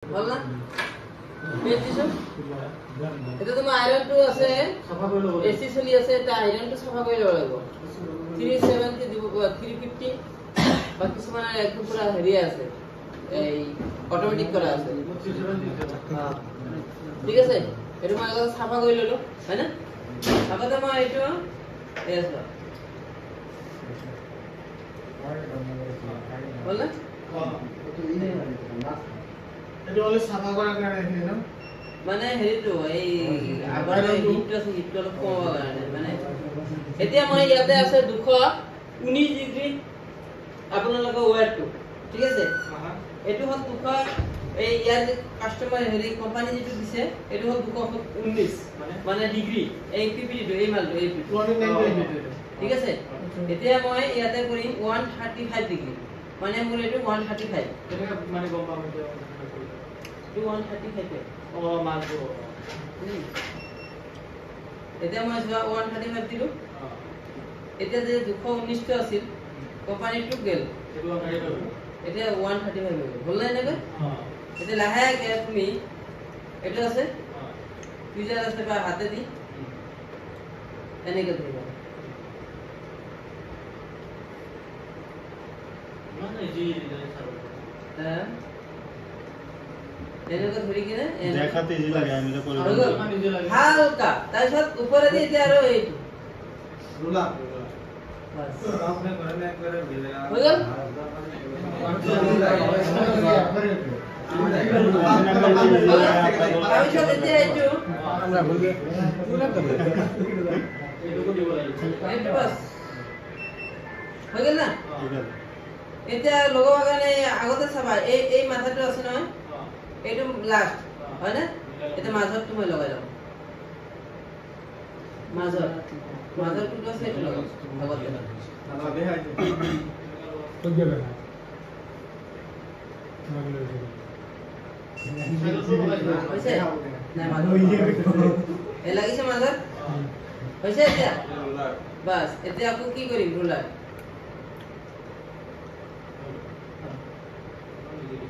বল না পেয়েছিস এটা তোমার আয়রন টু আছে সাফা করে লব এসি চলি আছে এটা আয়রন টু সাফা করে লব লাগব 37 কে দিব 350 বাকি সমান একদম পুরো হেভি আছে এই অটোমেটিক করা আছে হ্যাঁ ঠিক আছে এটা মানে সাফা করে ললো তাই না সাফা তো মা এটা এস বল না এটা হলো সাফা করার কারণে না মানে হেৰিটো এই আগৰে হিটটো আছে হিটটো অলপ কম কাৰণে মানে এতিয়া মই ইয়াতে আছে 219 ডিগ্ৰী আপোনালোকৰ ওয়্যাৰটো ঠিক আছে এটো হল 200 এই ইয়াৰ কাস্টমাৰ হেৰি কোম্পানী যেটো দিছে এটো হল 219 মানে ডিগ্ৰী এই পিপিটো এই মালটো এই 219 ঠিক আছে এতিয়া মই ইয়াতে কৰিম 135 ডিগ্ৰী মানে মোৰ এটো 135 এটা মানে গম পাম এটা 135 ও মালটো এতিয়া মই 135 দিলো এতিয়া যে 219 টো আছিল কোম্পানীটো গেল এতিয়া 135 হ'ল নাই নেকি এতিয়া লাহেকে তুমি এটা আছে ফিজার আছে বা হাতে দি এনেকে ধৰিবা মানে জি হ্যাঁ এনেকে ধৰি কিনে দেখাতে ইজি লাগে আমি তো কৰি হালকা তাৰপিছত ওপৰে দি এতিয়া আৰু এইটো ৰুলা বাস আপনি কৰেন একবাৰে ভিজা হৈ গল তাৰপিছত এতিয়া এইটো আমৰা বলি এইটো বাস হৈ গল না ঠিক আছে এতিয়া লগোৱাৰ কাৰণে আগতে চাবা এই মাথাটো আছে নহয় এইটো লাস্ট হয় না এটা মাজত তুমি লগাই দাও মাজত তো আছে এটা লগাও আগতে না দেখাই তো গেল না হৈছে নাই মাজত এ লাগিছে মাজত হৈছে এতিয়া বাস এতিয়া আকৌ কি কৰিম ৰুলাৰ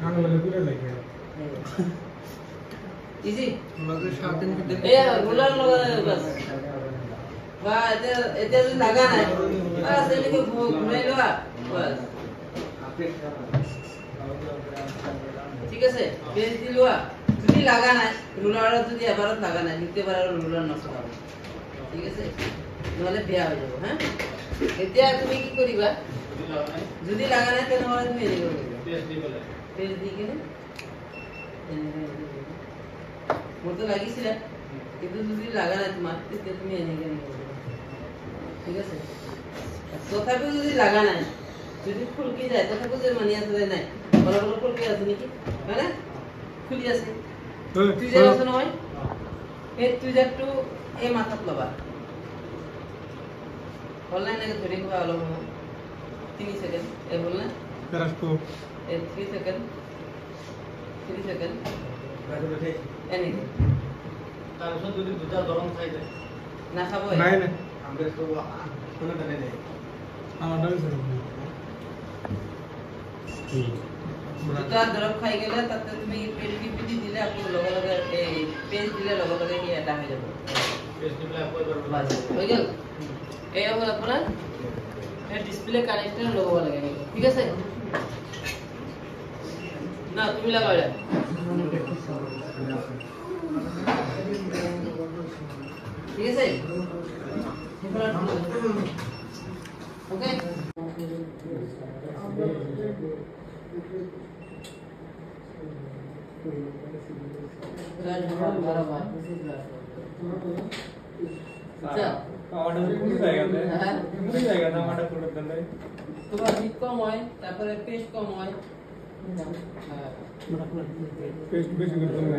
আঙুলে পুৰো লাগে ইজি আমাদেৰ সাথে নিতে এ ৰুলাৰ লগাই বাস বা এতিয়া যদি লাগা নাই বাস এনেকে ঘূৰাই লোৱা বাস ঠিক আছে পেজ দি লোৱা যদি লাগা নাই ৰুলাৰত যদি এবাৰত লাগা নাই দ্বিতীয়বাৰ আৰু ৰুলাৰ নচলাব ঠিক আছে নহলে বেয়া হৈ যাব হা এতিয়া তুমি কি কৰিবা যদি লাগা নাই তেনেহলে তুমি এনেকে কৰিবা পেজ দি কিনে মোৰতো লাগিছিলে কিন্তু যদি লাগা নাই তোমাৰ তেতিয়া তুমি এনেকে কৰিবা ঠিক আছে তথাপিও যদি লাগা নাই যদি খুলকি যায় তথাপিও যে মানি আছে যে নাই অলপ অলপ খুলকি আছে নেকি হয় না খুলি আছে টুইজাৰ আছে নহয় এই টুইজাৰটো এই মাথাত ল'বা হ'ল নাই এনেকে ধৰি খোৱা অলপ সময় 3 সেকেন্ড এই হ'ল না পেৰাস্কোপ এই 3 সেকেন্ড এনেকে তাৰপিছত যদি দুটা গৰম খাই যায় নাখাব নাই না আমৰা তো কোনো জানে নাই আমাৰ দাম ছিল দুটা দৰৱ খাই গেলে তাতে তুমি পেজ পিপি দিলে আকৌ লগে লগে এই পেজ দিলে লগে লগে কি এটা হৈ যাব পেজ দিলে আকৌ বাস হৈ গেল এই হ'ল আপোনাৰ এই ডিসপ্লে কানেক্টৰ লগাব লাগে ঠিক আছে না তুমি লাগাও এটা ঠিক আছে ওকে তোমার হিট কম হয় তারপরে পেস্ট কম হয় পেস্ট বেশি করতে হবে